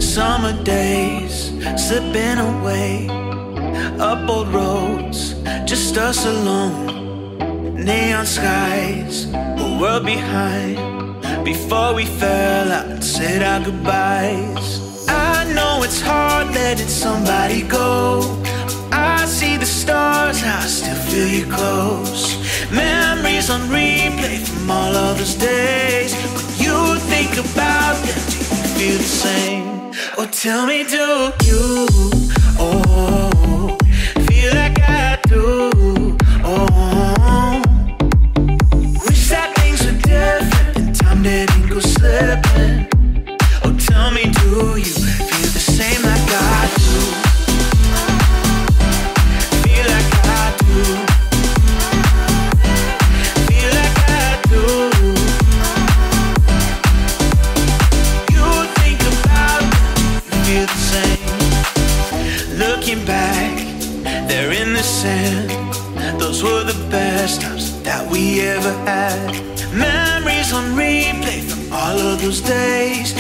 Summer days slipping away, up old roads, just us alone. Neon skies, a world behind, before we fell out and said our goodbyes. I know it's hard letting somebody go. I see the stars, I still feel you close. Memories on replay from all of those days. When you think about them, do you feel the same? Oh, tell me, do you, oh, feel like I do, oh. Wish that things were different and time didn't go slipping. Oh, tell me, do you feel the same like I do? Feel like I do. Feel like I do. You think about it, you feel the same. Looking back, they're in the sand. Those were the best times that we ever had. Memories on replay from all of those days.